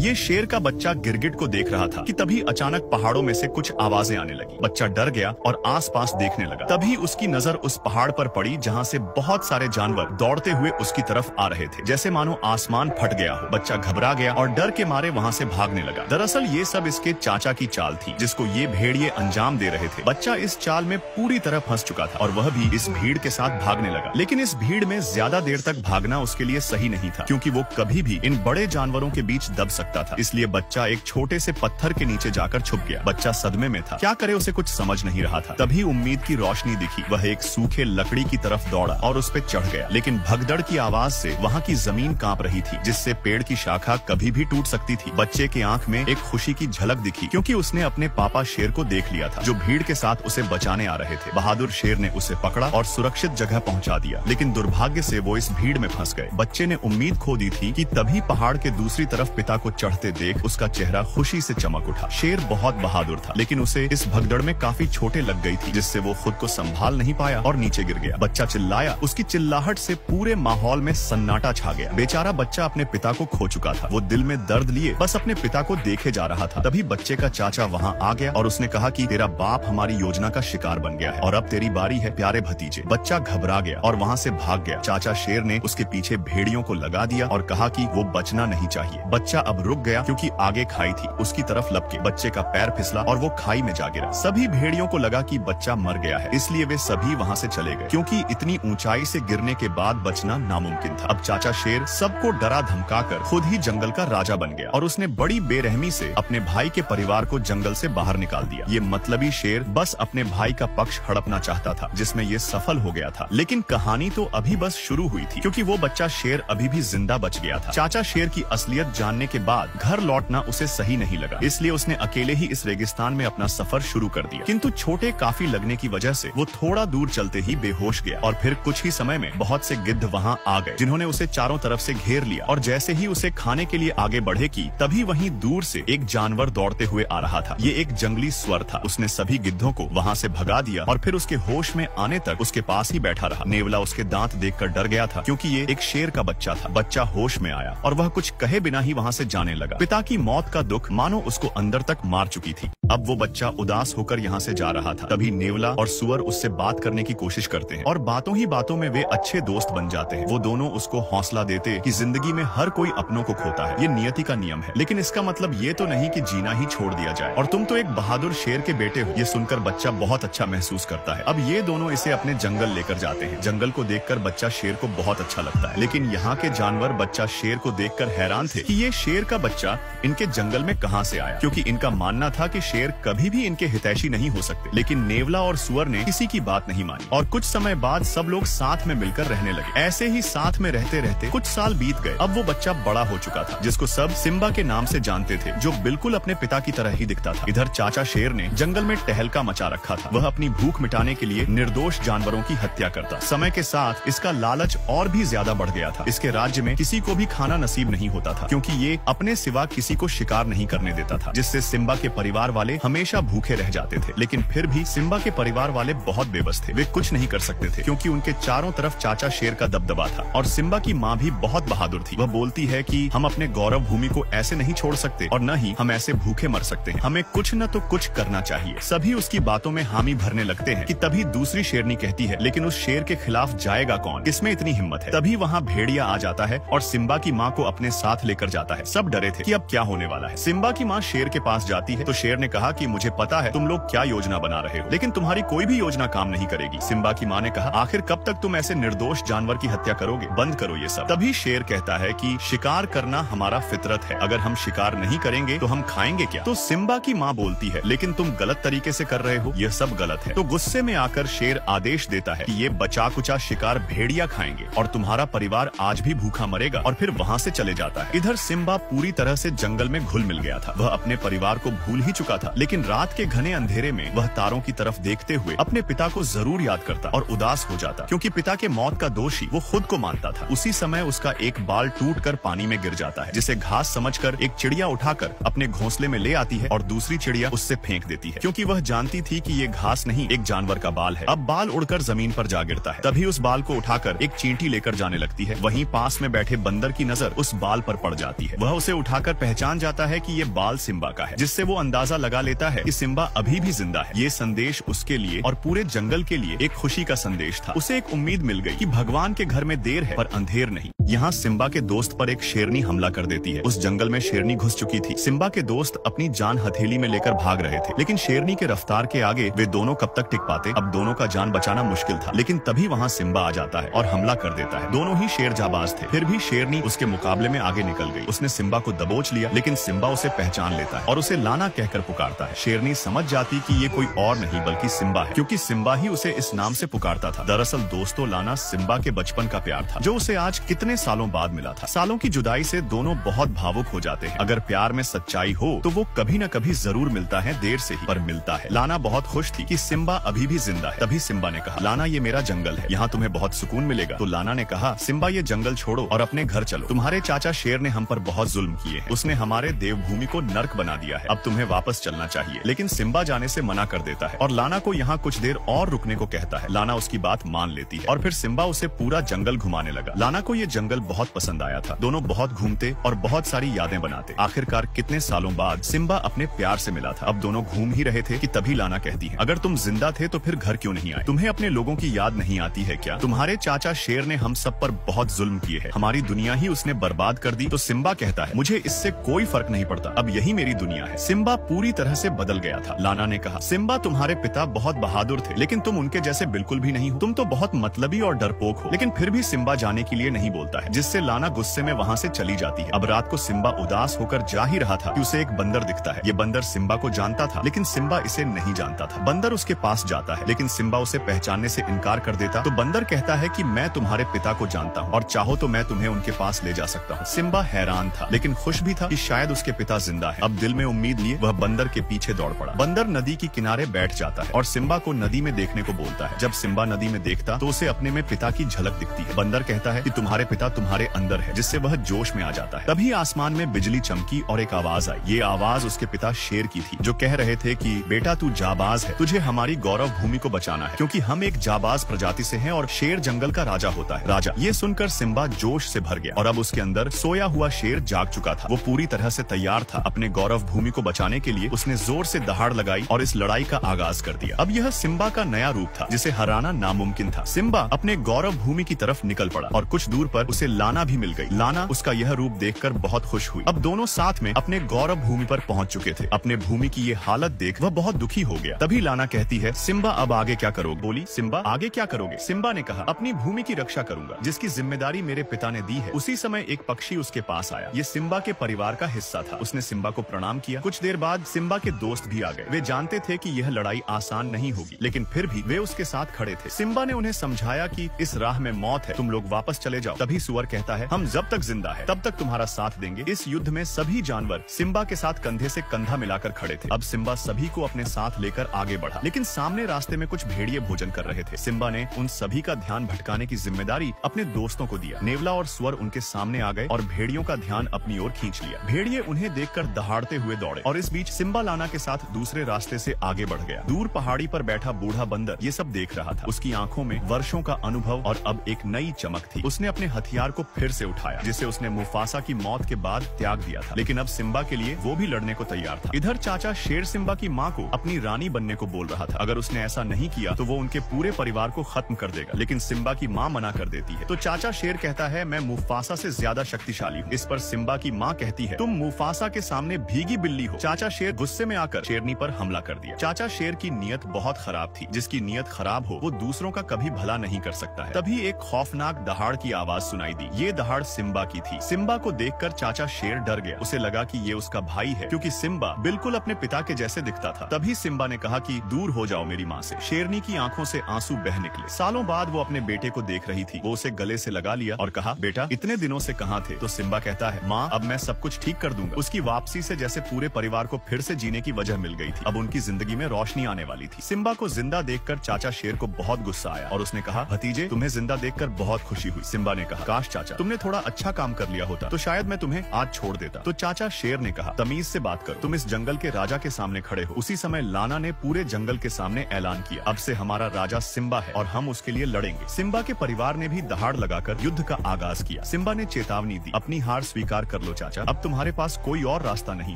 ये शेर का बच्चा गिरगिट को देख रहा था कि तभी अचानक पहाड़ों में से कुछ आवाजें आने लगी। बच्चा डर गया और आसपास देखने लगा। तभी उसकी नजर उस पहाड़ पर पड़ी जहाँ से बहुत सारे जानवर दौड़ते हुए उसकी तरफ आ रहे थे, जैसे मानो आसमान फट गया हो। बच्चा घबरा गया और डर के मारे वहाँ से भागने लगा। दरअसल ये सब इसके चाचा की चाल थी, जिसको ये भेड़िए अंजाम दे रहे थे। बच्चा इस चाल में पूरी तरह फंस चुका था और वह भी इस भीड़ के साथ भागने लगा। लेकिन इस भीड़ में ज्यादा देर तक भागना उसके लिए सही नहीं था, क्योंकि वो कभी भी इन बड़े जानवरों के बीच दब सकता था। इसलिए बच्चा एक छोटे से पत्थर के नीचे जाकर छुप गया। बच्चा सदमे में था, क्या करे उसे कुछ समझ नहीं रहा था। तभी उम्मीद की रोशनी दिखी। वह एक सूखे लकड़ी की तरफ दौड़ा और उस पे चढ़ गया। लेकिन भगदड़ की आवाज से वहाँ की जमीन कांप रही थी, जिससे पेड़ की शाखा कभी भी टूट सकती थी। बच्चे की आंख में एक खुशी की झलक दिखी, क्योंकि उसने अपने पापा शेर को देख लिया था, जो भीड़ के साथ उसे बचाने आ रहे थे। बहादुर शेर ने उसे पकड़ा और सुरक्षित जगह पहुंचा दिया। लेकिन दुर्भाग्य से वो इस भीड़ में फंस गए। बच्चे ने उम्मीद खो दी थी कि तभी पहाड़ के दूसरी तरफ पिता को चढ़ते देख उसका चेहरा खुशी से चमक उठा। शेर बहुत बहादुर था, लेकिन उसे इस भगदड़ में काफी चोटें लग गई थी, जिससे वो खुद को संभाल नहीं पाया और नीचे गिर गया। बच्चा चिल्लाया। उसकी चिल्लाहट से पूरे माहौल में सन्नाटा छा गया। बेचारा बच्चा अपने पिता को खो चुका था। वो दिल में दर्द लिए बस अपने पिता को देखे जा रहा था। तभी बच्चे का चाचा वहाँ आ गया और उसने कहा कि तेरा बाप हमारी योजना का शिकार बन गया है और अब तेरी बारी है प्यारे भतीजे। बच्चा घबरा गया और वहाँ से भाग गया। चाचा शेर ने उसके पीछे भेड़ियों को लगा दिया और कहा कि वो बचना नहीं चाहिए। बच्चा अब रुक गया, क्योंकि आगे खाई थी। उसकी तरफ लपके बच्चे का पैर फिसला और वो खाई में जा गिरा। सभी भेड़ियों को लगा कि बच्चा मर गया है, इसलिए वे सभी वहाँ से चले गए, क्योंकि इतनी ऊंचाई से गिरने के बाद बचना नामुमकिन था। अब चाचा शेर सबको डरा धमकाकर खुद ही जंगल का राजा बन गया और उसने बड़ी बेरहमी से अपने भाई के परिवार को जंगल से बाहर निकाल दिया। ये मतलबी शेर बस अपने भाई का पक्ष हड़पना चाहता था, जिसमें ये सफल हो गया था। लेकिन कहानी तो अभी बस शुरू हुई थी, क्योंकि वो बच्चा शेर अभी भी जिंदा बच गया था। चाचा शेर की असलियत जानने के बाद घर लौटना उसे सही नहीं लगा, इसलिए उसने अकेले ही इस रेगिस्तान में अपना सफर शुरू कर दिया। किंतु छोटे काफी लगने की वजह से वो थोड़ा दूर चलते ही बेहोश गया और फिर कुछ ही समय में बहुत से गिद्ध वहाँ आ गए, जिन्होंने उसे चारों तरफ से घेर लिया। और जैसे ही उसे खाने के लिए आगे बढ़े की तभी वहीं दूर से एक जानवर दौड़ते हुए आ रहा था। ये एक जंगली स्वर था। उसने सभी गिद्धों को वहाँ से भगा दिया और फिर उसके होश में आने तक उसके पास ही बैठा रहा। नेवला उसके दांत देखकर डर गया था, क्योंकि ये एक शेर का बच्चा था। बच्चा होश में आया और वह कुछ कहे बिना ही वहाँ से जाने लगा। पिता की मौत का दुख मानो उसको अंदर तक मार चुकी थी। अब वो बच्चा उदास होकर यहाँ से जा रहा था। तभी नेवला और सुअर उससे बात करने की कोशिश करते हैं और बातों ही बातों में वे अच्छे दोस्त बन जाते हैं। वो दोनों उसको हौसला देते कि जिंदगी में हर कोई अपनों को खोता है, ये नियति का नियम है। लेकिन इसका मतलब ये तो नहीं कि जीना ही छोड़ दिया जाए, और तुम तो एक बहादुर शेर के बेटे हो। ये सुनकर बच्चा बहुत अच्छा महसूस करता है। अब ये दोनों इसे अपने जंगल लेकर जाते हैं। जंगल को देखकर बच्चा शेर को बहुत अच्छा लगता है, लेकिन यहाँ के जानवर बच्चा शेर को देखकर हैरान थे कि ये शेर का बच्चा इनके जंगल में कहाँ से आया, क्योंकि इनका मानना था कि शेर कभी भी इनके हितैषी नहीं हो सकते। लेकिन नेवला और सुअर ने किसी की बात नहीं मानी और कुछ समय बाद सब लोग साथ में मिलकर रहने लगे। ऐसे ही साथ में रहते रहते कुछ साल बीत गए। अब वो बच्चा बड़ा हो चुका था, जिसको सब सिम्बा के नाम से जानते थे, जो बिल्कुल अपने पिता की तरह ही दिखता था। इधर चाचा शेर ने जंगल में टहलका मचा रखा था। वह अपनी भूख मिटाने के लिए निर्दोष जानवरों की हत्या करता। समय के साथ इसका लालच और भी ज्यादा बढ़ गया था। इसके राज्य में किसी को भी खाना नसीब नहीं होता था, क्योंकि ये अपने सिवा किसी को शिकार नहीं करने देता था, जिससे सिम्बा के परिवार वाले हमेशा भूखे रह जाते थे। लेकिन फिर भी सिम्बा के परिवार वाले बहुत बेबस थे। वे कुछ नहीं कर सकते थे, क्योंकि उनके चारों तरफ चाचा शेर का दबदबा था। और सिम्बा की माँ भी बहुत बहादुर थी। वह बोलती है कि हम अपने गौरव भूमि को ऐसे नहीं छोड़ सकते और न ही हम ऐसे भूखे मर सकते हैं। हमें कुछ न तो कुछ करना चाहिए। सभी उसकी बातों में हामी भरने लगते हैं कि तभी दूसरी शेरनी कहती है, लेकिन उस शेर के खिलाफ जाएगा कौन? किसमें इतनी हिम्मत है? तभी वहाँ भेड़िया आ जाता है और सिम्बा की माँ को अपने साथ लेकर जाता है। सब डरे थे कि अब क्या होने वाला है। सिम्बा की माँ शेर के पास जाती है तो शेर ने कहा कि मुझे पता है तुम लोग क्या योजना बना रहे हो, लेकिन तुम्हारी कोई भी योजना काम नहीं करेगी। सिम्बा की माँ ने कहा, आखिर कब तक तुम ऐसे निर्दोष जानवर की हत्या करोगे? बंद करो ये सब। तभी शेर कहता है कि शिकार करना हमारा फितरत है, अगर हम शिकार नहीं करेंगे तो हम खाएंगे क्या? तो सिम्बा की माँ बोलती है, लेकिन तुम गलत तरीके से कर रहे हो, यह सब गलत है। तो गुस्से में आकर शेर आदेश देता है कि ये बचा कुचा शिकार भेड़िया खाएंगे और तुम्हारा परिवार आज भी भूखा मरेगा, और फिर वहाँ से चले जाता है। इधर सिम्बा पूरी तरह से जंगल में घुल मिल गया था। वह अपने परिवार को भूल ही चुका था, लेकिन रात के घने अंधेरे में वह तारों की तरफ देखते हुए अपने पिता को जरूर याद करता और उदास हो जाता, क्योंकि पिता के मौत का दोषी वो खुद को मानता था। उसी समय उसका एक बाल टूटकर पानी में गिर जाता है, जिसे घास समझकर एक चिड़िया उठाकर अपने घोंसले में ले आती है और दूसरी चिड़िया उससे फेंक देती है, क्योंकि वह जानती थी कि ये घास नहीं एक जानवर का बाल है। अब बाल उड़कर जमीन पर जा गिरता है। तभी उस बाल को उठाकर एक चींटी लेकर जाने लगती है। वहीं पास में बैठे बंदर की नजर उस बाल पर पड़ जाती है। वह उसे उसे उठाकर पहचान जाता है कि ये बाल सिम्बा का है, जिससे वो अंदाजा लगा लेता है कि सिम्बा अभी भी जिंदा है। ये संदेश उसके लिए और पूरे जंगल के लिए एक खुशी का संदेश था। उसे एक उम्मीद मिल गई कि भगवान के घर में देर है पर अंधेर नहीं। यहाँ सिम्बा के दोस्त पर एक शेरनी हमला कर देती है। उस जंगल में शेरनी घुस चुकी थी। सिम्बा के दोस्त अपनी जान हथेली में लेकर भाग रहे थे, लेकिन शेरनी के रफ्तार के आगे वे दोनों कब तक टिक पाते। अब दोनों का जान बचाना मुश्किल था, लेकिन तभी वहाँ सिम्बा आ जाता है और हमला कर देता है। दोनों ही शेर जाबाज थे, फिर भी शेरनी उसके मुकाबले में आगे निकल गई। उसने सिम्बा को दबोच लिया, लेकिन सिम्बा उसे पहचान लेता है और उसे लाना कहकर पुकारता है। शेरनी समझ जाती कि ये कोई और नहीं बल्कि सिम्बा है, क्योंकि सिम्बा ही उसे इस नाम से पुकारता था। दरअसल दोस्तों, लाना सिम्बा के बचपन का प्यार था, जो उसे आज कितने सालों बाद मिला था। सालों की जुदाई से दोनों बहुत भावुक हो जाते हैं। अगर प्यार में सच्चाई हो तो वो कभी न कभी जरूर मिलता है, देर से ही पर मिलता है। लाना बहुत खुश थी कि सिम्बा अभी भी जिंदा है। तभी सिम्बा ने कहा, लाना ये मेरा जंगल है, यहाँ तुम्हें बहुत सुकून मिलेगा। तो लाना ने कहा, सिम्बा ये जंगल छोड़ो और अपने घर चलो। तुम्हारे चाचा शेर ने हम पर बहुत जुल्म किए हैं। उसने हमारे देवभूमि को नर्क बना दिया है। अब तुम्हें वापस चलना चाहिए। लेकिन सिम्बा जाने से मना कर देता है और लाना को यहाँ कुछ देर और रुकने को कहता है। लाना उसकी बात मान लेती है और फिर सिम्बा उसे पूरा जंगल घुमाने लगा। लाना को ये जंगल बहुत पसंद आया था। दोनों बहुत घूमते और बहुत सारी यादें बनाते। आखिरकार कितने सालों बाद सिम्बा अपने प्यार से मिला था। अब दोनों घूम ही रहे थे कि तभी लाना कहती है, अगर तुम जिंदा थे तो फिर घर क्यों नहीं आए? तुम्हें अपने लोगों की याद नहीं आती है क्या? तुम्हारे चाचा शेर ने हम सब पर बहुत जुल्म किए हैं, हमारी दुनिया ही उसने बर्बाद कर दी। तो सिम्बा कहता है, मुझे इससे कोई फर्क नहीं पड़ता, अब यही मेरी दुनिया है। सिम्बा पूरी तरह से बदल गया था। लाना ने कहा, सिम्बा तुम्हारे पिता बहुत बहादुर थे, लेकिन तुम उनके जैसे बिल्कुल भी नहीं हो। तुम तो बहुत मतलबी और डरपोक हो। लेकिन फिर भी सिम्बा जाने के लिए नहीं बोलता है, जिससे लाना गुस्से में वहाँ से चली जाती है। अब रात को सिम्बा उदास होकर जा ही रहा था कि उसे एक बंदर दिखता है। ये बंदर सिम्बा को जानता था, लेकिन सिम्बा इसे नहीं जानता था। बंदर उसके पास जाता है, लेकिन सिम्बा उसे पहचानने से इनकार कर देता। तो बंदर कहता है कि मैं तुम्हारे पिता को जानता हूँ और चाहो तो मैं तुम्हें उनके पास ले जा सकता हूँ। सिम्बा हैरान था, लेकिन खुश भी था कि शायद उसके पिता जिंदा है। अब दिल में उम्मीद लिए वह बंदर के पीछे दौड़ पड़ा। बंदर नदी के किनारे बैठ जाता है और सिम्बा को नदी में देखने को बोलता है। जब सिम्बा नदी में देखता तो उसे अपने में पिता की झलक दिखती है। बंदर कहता है कि तुम्हारे पिता तुम्हारे अंदर है, जिससे वह जोश में आ जाता है। तभी आसमान में बिजली चमकी और एक आवाज आई। ये आवाज उसके पिता शेर की थी, जो कह रहे थे कि बेटा तू जाबाज है, तुझे हमारी गौरव भूमि को बचाना है, क्योंकि हम एक जाबाज प्रजाति से हैं और शेर जंगल का राजा होता है। राजा। ये सुनकर सिम्बा जोश से भर गया और अब उसके अंदर सोया हुआ शेर जाग चुका था। वो पूरी तरह से तैयार था। अपने गौरव भूमि को बचाने के लिए उसने जोर से दहाड़ लगाई और इस लड़ाई का आगाज कर दिया। अब यह सिम्बा का नया रूप था, जिसे हराना नामुमकिन था। सिम्बा अपने गौरव भूमि की तरफ निकल पड़ा और कुछ दूर पर उसे लाना भी मिल गई। लाना उसका यह रूप देखकर बहुत खुश हुई। अब दोनों साथ में अपने गौरव भूमि पर पहुंच चुके थे। अपने भूमि की ये हालत देख वह बहुत दुखी हो गया। तभी लाना कहती है, सिम्बा अब आगे क्या करोगे? बोली, सिम्बा आगे क्या करोगे? सिम्बा ने कहा, अपनी भूमि की रक्षा करूंगा, जिसकी जिम्मेदारी मेरे पिता ने दी है। उसी समय एक पक्षी उसके पास आया। ये सिम्बा के परिवार का हिस्सा था। उसने सिम्बा को प्रणाम किया। कुछ देर बाद सिम्बा के दोस्त भी आ गए। वे जानते थे कि यह लड़ाई आसान नहीं होगी, लेकिन फिर भी वे उसके साथ खड़े थे। सिम्बा ने उन्हें समझाया कि इस राह में मौत है, तुम लोग वापस चले जाओ। तभी सुअर कहता है, हम जब तक जिंदा है तब तक तुम्हारा साथ देंगे। इस युद्ध में सभी जानवर सिम्बा के साथ कंधे से कंधा मिलाकर खड़े थे। अब सिम्बा सभी को अपने साथ लेकर आगे बढ़ा, लेकिन सामने रास्ते में कुछ भेड़िए भोजन कर रहे थे। सिम्बा ने उन सभी का ध्यान भटकाने की जिम्मेदारी अपने दोस्तों को दिया। नेवला और सुअर उनके सामने आ गए और भेड़ियों का ध्यान अपनी ओर खींच लिया। भेड़िए उन्हें देखकर दहाड़ते हुए दौड़े और इस बीच सिम्बा लाना के साथ दूसरे रास्ते से आगे बढ़ गया। दूर पहाड़ी पर बैठा बूढ़ा बंदर ये सब देख रहा था। उसकी आंखों में वर्षों का अनुभव और अब एक नई चमक थी। उसने अपने हथियार को फिर से उठाया, जिसे उसने मुफासा की मौत के बाद त्याग दिया था, लेकिन अब सिम्बा के लिए वो भी लड़ने को तैयार था। इधर चाचा शेर सिम्बा की माँ को अपनी रानी बनने को बोल रहा था। अगर उसने ऐसा नहीं किया तो वो उनके पूरे परिवार को खत्म कर देगा, लेकिन सिम्बा की माँ मना कर देती है। तो चाचा शेर कहता है, मैं मुफासा से ज्यादा शक्तिशाली हूँ। इस पर सिम्बा की माँ कहती है, तुम मुफासा के सामने भीगी बिल्ली हो। चाचा शेर गुस्से में आकर शेरनी पर हमला कर दिया। चाचा शेर की नीयत बहुत खराब थी। जिसकी नीयत खराब हो वो दूसरों का कभी भला नहीं कर सकता है। तभी एक खौफनाक दहाड़ की आवाज सुनाई दी। ये दहाड़ सिम्बा की थी। सिम्बा को देखकर चाचा शेर डर गया। उसे लगा कि ये उसका भाई है, क्योंकि सिम्बा बिल्कुल अपने पिता के जैसे दिखता था। तभी सिम्बा ने कहा कि दूर हो जाओ मेरी माँ से। शेरनी की आंखों से आंसू बह निकले। सालों बाद वो अपने बेटे को देख रही थी। वो उसे गले से लगा लिया और कहा, बेटा इतने दिनों से कहाँ थे? तो सिम्बा कहता है, माँ अब मैं सब कुछ ठीक कर दूंगा। उसकी वापसी से जैसे पूरे परिवार को फिर से जीने की वजह मिल गई थी। अब उनकी जिंदगी में रोशनी आने वाली थी। सिम्बा को जिंदा देखकर चाचा शेर को बहुत गुस्सा आया और उसने कहा, भतीजे तुम्हें जिंदा देखकर बहुत खुशी हुई। सिम्बा ने कहा, काश चाचा तुमने थोड़ा अच्छा काम कर लिया होता तो शायद मैं तुम्हें आज छोड़ देता। तो चाचा शेर ने कहा, तमीज से बात करो, तुम इस जंगल के राजा के सामने खड़े हो। उसी समय लाना ने पूरे जंगल के सामने ऐलान किया, अब से हमारा राजा सिम्बा है और हम उसके लिए लड़ेंगे। सिम्बा के परिवार ने भी दहाड़ लगाकर युद्ध का आगाज किया। सिम्बा ने चेतावनी दी, अपनी हार स्वीकार कर कर लो चाचा, अब तुम्हारे पास कोई और रास्ता नहीं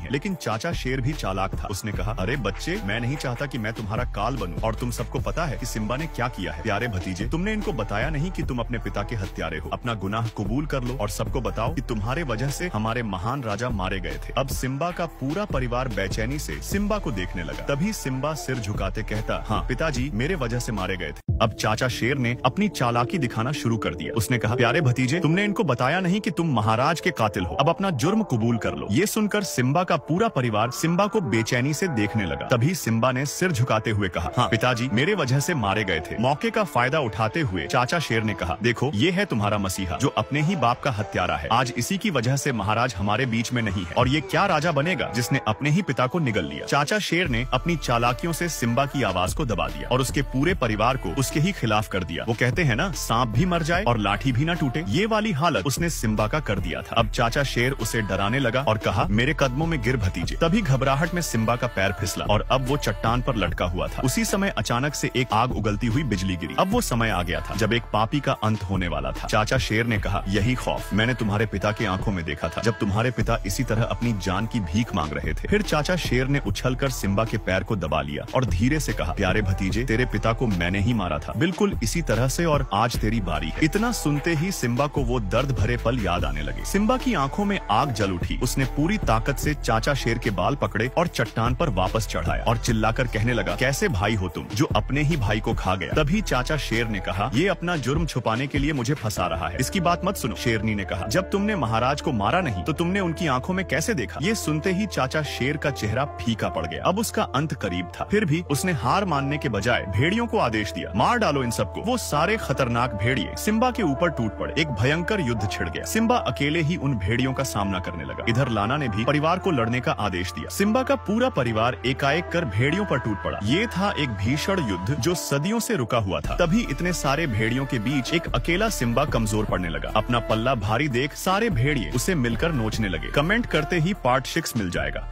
है। लेकिन चाचा शेर भी चालाक था। उसने कहा, अरे बच्चे, मैं नहीं चाहता कि मैं तुम्हारा काल बनूं। और तुम सबको पता है कि सिम्बा ने क्या किया है। प्यारे भतीजे, तुमने इनको बताया नहीं कि तुम अपने पिता के हत्यारे हो। अपना गुनाह कबूल कर लो और सबको बताओ कि तुम्हारे वजह से हमारे महान राजा मारे गए थे। अब सिम्बा का पूरा परिवार बेचैनी से सिम्बा को देखने लगा। तभी सिम्बा सिर झुकाते कहता, हाँ पिताजी, मेरे वजह से मारे गए थे। अब चाचा शेर ने अपनी चालाकी दिखाना शुरू कर दिया। उसने कहा, प्यारे भतीजे, तुमने इनको बताया नहीं कि तुम महाराज के कातिल हो। अब अपना जुर्म कबूल कर लो। ये सुनकर सिम्बा का पूरा परिवार सिम्बा को बेचैनी से देखने लगा। तभी सिम्बा ने सिर झुकाते हुए कहा, हाँ पिताजी, मेरे वजह से मारे गए थे। मौके का फायदा उठाते हुए चाचा शेर ने कहा, देखो, ये है तुम्हारा मसीहा जो अपने ही बाप का हत्यारा है। आज इसी की वजह से महाराज हमारे बीच में नहीं है। और ये क्या राजा बनेगा जिसने अपने ही पिता को निगल लिया। चाचा शेर ने अपनी चालाकियों से सिम्बा की आवाज को दबा दिया और उसके पूरे परिवार को उसके ही खिलाफ कर दिया। वो कहते हैं ना, सांप भी मर जाए और लाठी भी ना टूटे। ये वाली हालत उसने सिम्बा का कर दिया था। अब चाचा शेर उसे डराने लगा और कहा, मेरे कदमों में गिर भतीजे। तभी घबराहट में सिम्बा का पैर फिसला और अब वो चट्टान पर लटका हुआ था। उसी समय अचानक से एक आग उगलती हुई बिजली गिरी। अब वो समय आ गया था जब एक पापी का अंत होने वाला था। चाचा शेर ने कहा, यही खौफ मैंने तुम्हारे पिता की आंखों में देखा था जब तुम्हारे पिता इसी तरह अपनी जान की भीख मांग रहे थे। फिर चाचा शेर ने उछलकर सिम्बा के पैर को दबा लिया और धीरे से कहा, प्यारे भतीजे, तेरे पिता को मैंने ही मारा था, बिल्कुल इसी तरह से, और आज तेरी बारी है। इतना सुनते ही सिम्बा को वो दर्द भरे पल याद आने लगे। सिम्बा की आंखों में आग जल उठी। उसने पूरी ताकत से चाचा शेर के बाल पकड़े और चट्टान पर वापस चढ़ाया और चिल्लाकर कहने लगा, कैसे भाई हो तुम जो अपने ही भाई को खा गया। तभी चाचा शेर ने कहा, ये अपना जुर्म छुपाने के लिए मुझे फंसा रहा है, इसकी बात मत सुनो। शेरनी ने कहा, जब तुमने महाराज को मारा नहीं तो तुमने उनकी आंखों में कैसे देखा। ये सुनते ही चाचा शेर का चेहरा फीका पड़ गया। अब उसका अंत करीब था। फिर भी उसने हार मानने के बजाय भेड़ियों को आदेश दिया, मार डालो इन सबको। वो सारे खतरनाक भेड़िए सिम्बा के ऊपर टूट पड़े। एक भयंकर युद्ध छिड़ गया। सिम्बा अकेले ही उन भेड़ियों का सामना करने लगा। इधर लाना ने भी परिवार को लड़ने का आदेश दिया। सिम्बा का पूरा परिवार एकाएक कर भेड़ियों पर टूट पड़ा। ये था एक भीषण युद्ध जो सदियों से रुका हुआ था। तभी इतने सारे भेड़ियों के बीच एक अकेला सिम्बा कमजोर पड़ने लगा। अपना पल्ला भारी देख सारे भेड़िए उसे मिलकर नोचने लगे। कमेंट करते ही पार्ट 6 मिल जाएगा।